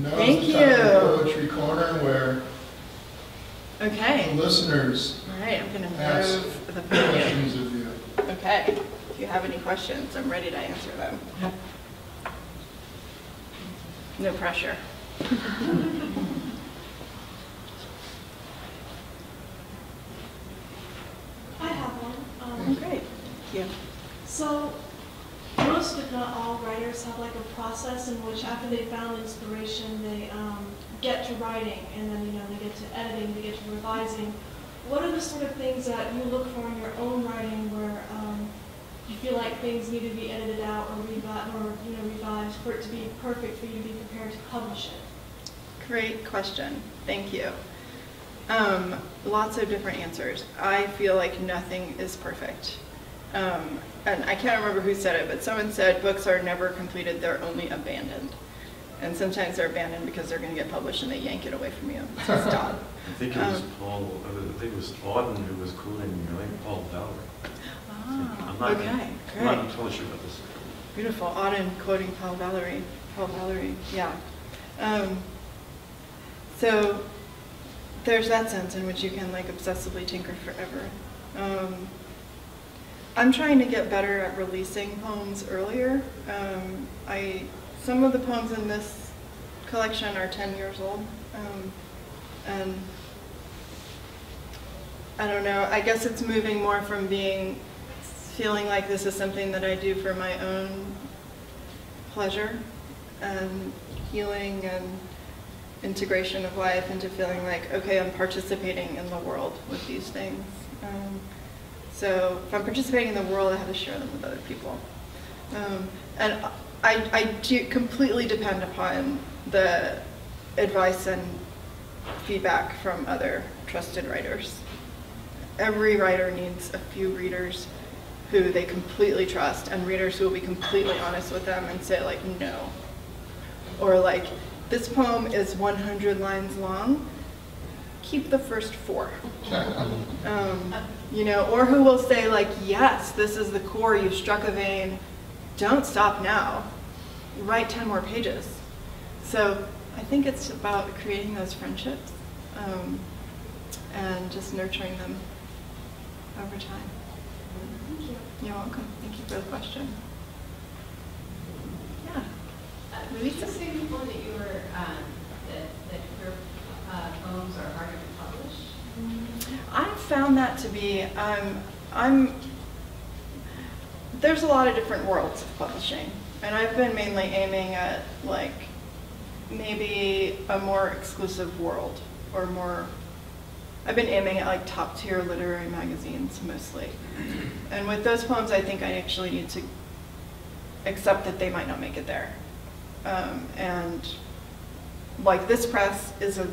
Now's Thank the time you. for Poetry Corner where Okay. the listeners All right, I'm going to ask move the podium. questions of you. Okay. If you have any questions, I'm ready to answer them. No pressure. I have one. Great. Thank you. So, most if not all writers have like a process in which after they found inspiration, they get to writing, and then they get to editing, they get to revising. What are the sort of things that you look for in your own writing where you feel like things need to be edited out or revised for it to be perfect for you to be prepared to publish it? Great question. Thank you. Lots of different answers. I feel like nothing is perfect. And I can't remember who said it, but someone said books are never completed, they're only abandoned. And sometimes they're abandoned because they're going to get published and they yank it away from you. So stop. I think it was I think it was Auden who was quoting, Paul Valery. Ah, I'm okay, I'm not great. totally sure about this. Beautiful. Auden quoting Paul Valery. Paul Valery, yeah. So there's that sense in which you can like obsessively tinker forever. I'm trying to get better at releasing poems earlier. Some of the poems in this collection are 10 years old. And I don't know, I guess it's moving more from feeling like this is something that I do for my own pleasure and healing and integration of life, into feeling like, okay, I'm participating in the world with these things. So if I'm participating in the world, I have to share them with other people. And I do completely depend upon the advice and feedback from other trusted writers. Every writer needs a few readers who they completely trust, and readers who will be completely honest with them and say like, no. Or like, this poem is 100 lines long, keep the first 4. Or who will say like, yes, this is the core, you've struck a vein, don't stop now, write 10 more pages. So I think it's about creating those friendships and just nurturing them over time. Thank you. You're welcome. Thank you for the question. Yeah. Did you say before that you were that queer poems are harder to publish? I've found that to be, there's a lot of different worlds of publishing, and I've been mainly aiming at like maybe a more exclusive world, or more, I've been aiming at like top tier literary magazines mostly. And with those poems, I think I actually need to accept that they might not make it there. And like this press is a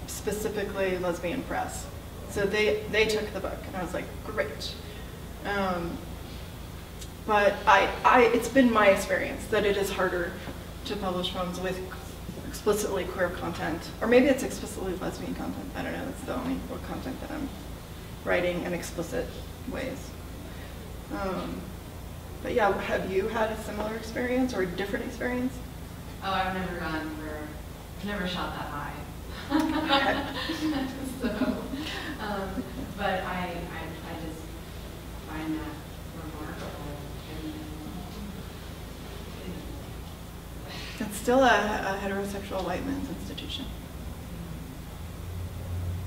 specifically lesbian press. So they took the book, and I was like, great. But it's been my experience that it is harder to publish poems with explicitly queer content, or maybe it's explicitly lesbian content. I don't know, that's the only content that I'm writing in explicit ways. But yeah, have you had a similar experience or a different experience? Oh, I've never shot that high. So, but I just find that remarkable. It's still a heterosexual white men's institution.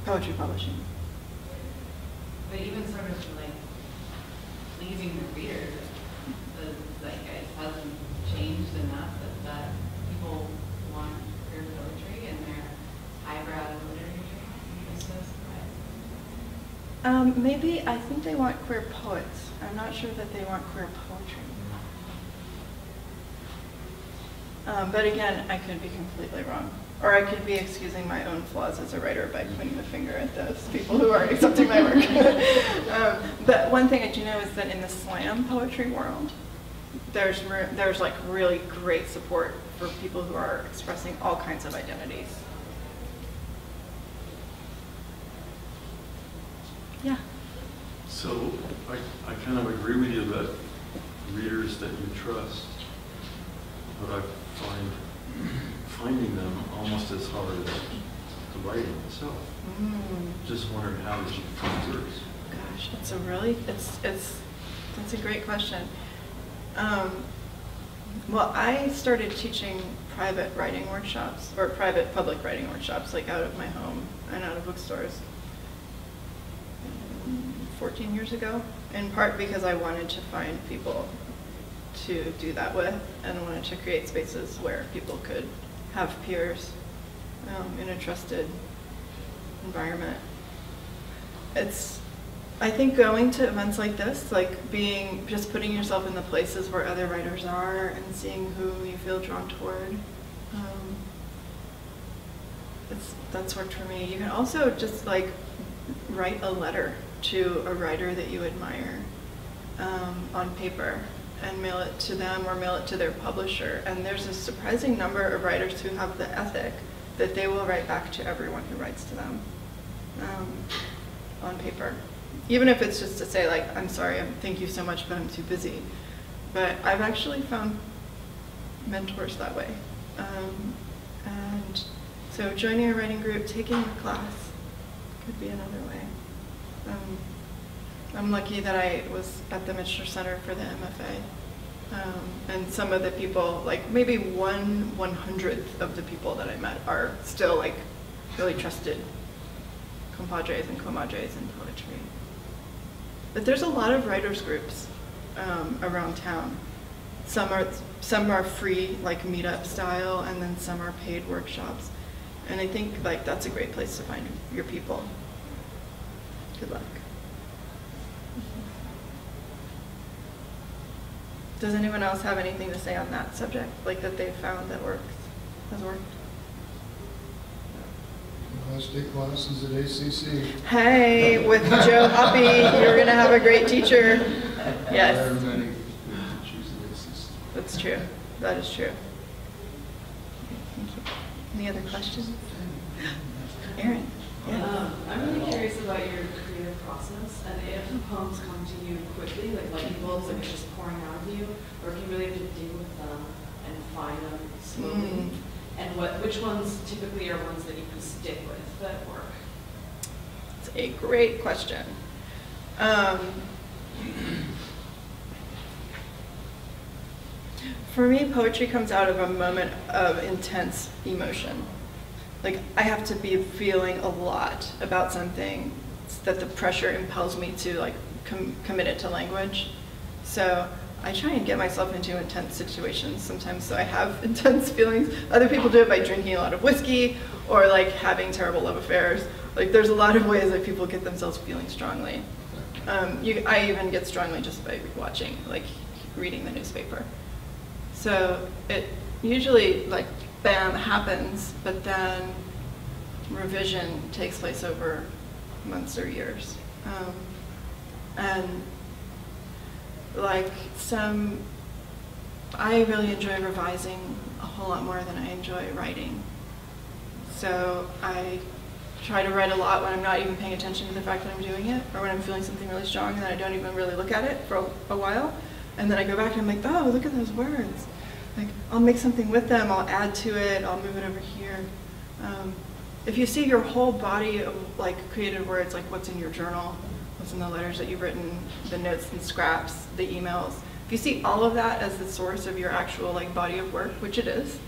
Poetry publishing. But even sort of like pleasing the reader, the zeitgeist hasn't changed enough that people want queer poetry and their highbrow literature. I'm so surprised. Maybe, I think they want queer poets. I'm not sure that they want queer poetry. But again, I could be completely wrong. Or I could be excusing my own flaws as a writer by pointing the finger at those people who aren't accepting my work. But one thing I do know is that in the slam poetry world, there's like really great support for people who are expressing all kinds of identities. Yeah. So I kind of agree with you that readers that you trust, but I find finding them almost as hard as the writing itself. Just wondering how did you find yours? Gosh, that's a great question. Well, I started teaching private writing workshops, or private public writing workshops, like out of my home and out of bookstores 14 years ago, in part because I wanted to find people to do that with and wanted to create spaces where people could have peers in a trusted environment. I think going to events like this, like just putting yourself in the places where other writers are and seeing who you feel drawn toward, that's worked for me. You can also just like write a letter to a writer that you admire on paper and mail it to them or mail it to their publisher. And there's a surprising number of writers who have the ethic that they will write back to everyone who writes to them on paper. Even if it's just to say, like, I'm sorry, thank you so much, but I'm too busy. But I've actually found mentors that way. And so joining a writing group, taking a class could be another way. I'm lucky that I was at the Mitchell Center for the MFA. And some of the people, like maybe 1/100th of the people that I met are still like really trusted compadres and comadres in poetry. But there's a lot of writers groups around town. Some are free, like meetup style, and then some are paid workshops. And I think like that's a great place to find your people. Good luck. Does anyone else have anything to say on that subject, like that they've found that has worked? Let's take classes at ACC. Hey, with Joe Hoppy, you're going to have a great teacher. Yes. There are many good teachers at ACC. That's true. That is true. Thank you. Any other questions? Aaron? Yeah. I'm really curious about your creative process, and if the poems come to you quickly, like lightning bolts, like it's just pouring out of you, or if you really have to dig with them and find them slowly, and which ones typically are ones that you can stick with that work? It's a great question. For me, poetry comes out of a moment of intense emotion. Like, I have to be feeling a lot about something that the pressure impels me to like commit it to language. So I try and get myself into intense situations sometimes so I have intense feelings. Other people do it by drinking a lot of whiskey or like having terrible love affairs. Like there's a lot of ways that people get themselves feeling strongly. I even get strongly just by watching, like reading the newspaper. So it usually like bam happens, but then revision takes place over months or years. And like I really enjoy revising a whole lot more than I enjoy writing. So I try to write a lot when I'm not even paying attention to the fact that I'm doing it, or when I'm feeling something really strong and then I don't even really look at it for a while. And then I go back and I'm like, oh, look at those words. Like, I'll make something with them, I'll add to it, I'll move it over here. If you see your whole body of like created words, like what's in your journal, what's in the letters that you've written, the notes and scraps, the emails, if you see all of that as the source of your actual like body of work, which it is,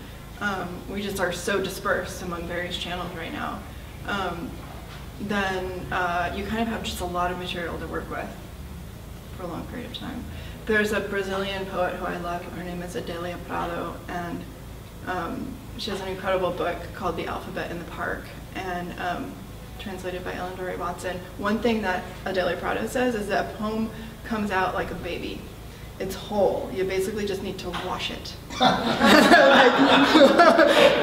we just are so dispersed among various channels right now, then you kind of have just a lot of material to work with for a long period of time. There's a Brazilian poet who I love, her name is Adelia Prado, and she has an incredible book called The Alphabet in the Park, and translated by Ellen Dory Watson. One thing that Adelia Prado says is that a poem comes out like a baby. It's whole. You basically just need to wash it. Like,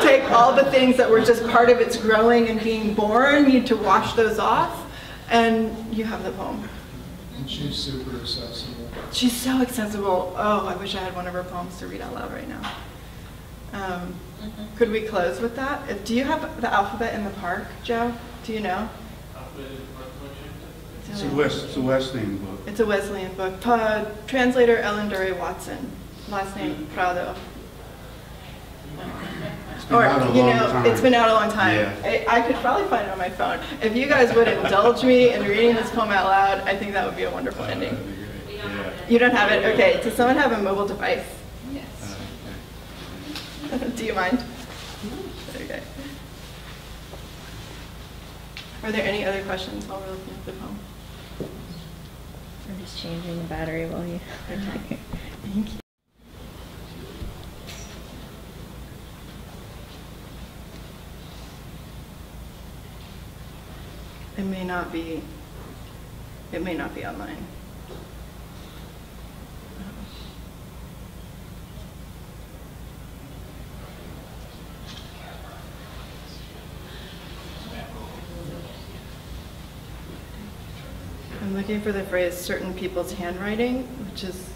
take all the things that were just part of its growing and being born, you need to wash those off, and you have the poem. And she's super accessible. She's so accessible. Oh, I wish I had one of her poems to read out loud right now. Could we close with that? Do you have The Alphabet in the Park, Joe? Do you know? It's a Wesleyan book. It's a Wesleyan book. Translator Ellen Dory Watson. Last name Prado. Or, out a you long know, time. it's been out a long time. Yeah. I could probably find it on my phone. If you guys would indulge me in reading this poem out loud, I think that would be a wonderful ending. That'd be great. Yeah. You don't have it? Okay. Does someone have a mobile device? Yes. Okay. Do you mind? Okay. Are there any other questions while we're looking at the poem? I'm just changing the battery while you are talking. Thank you. It may not be online. I'm looking for the phrase certain people's handwriting, which is,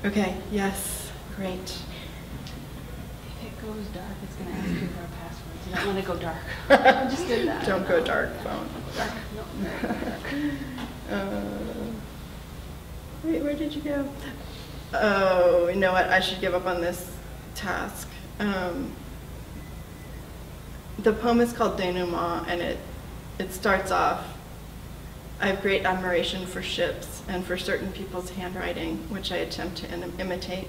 okay, yes, great. If it goes dark, it's going to ask you for our passwords. You don't want to go dark. I just did that. Don't go dark, phone. Dark. No. Wait, where did you go? Oh, you know what? I should give up on this task. The poem is called Denouement, and it starts off, I have great admiration for ships and for certain people's handwriting, which I attempt to imitate.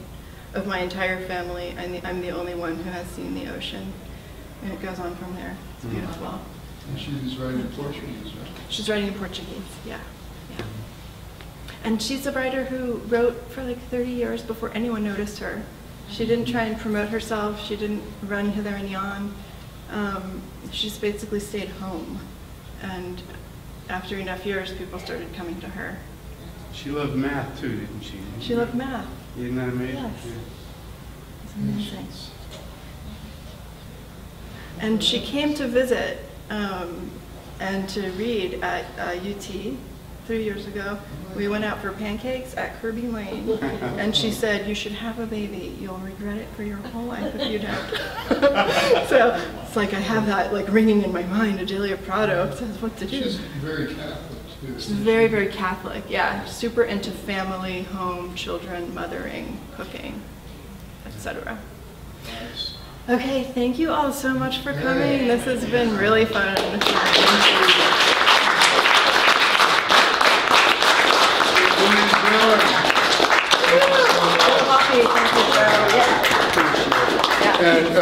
Of my entire family, I'm the only one who has seen the ocean. And it goes on from there. It's beautiful. And she was writing Portuguese, right? She's writing in Portuguese, yeah. And she's a writer who wrote for like 30 years before anyone noticed her. She didn't try and promote herself. She didn't run hither and yon. She's basically stayed home. And after enough years, people started coming to her. She loved math too, didn't she? She loved math. Isn't that amazing? Yes. Yeah. It's amazing. And she came to visit and to read at UT 3 years ago. We went out for pancakes at Kirby Lane, and she said, "You should have a baby. You'll regret it for your whole life if you don't." So it's like I have that like ringing in my mind. Adelia Prado says what to do. She's very Catholic, too. She's very, very Catholic. Yeah, super into family, home, children, mothering, cooking, etc. Nice. Okay, thank you all so much for coming. This has been really fun. Coffee, thank you, Joe. Yeah. And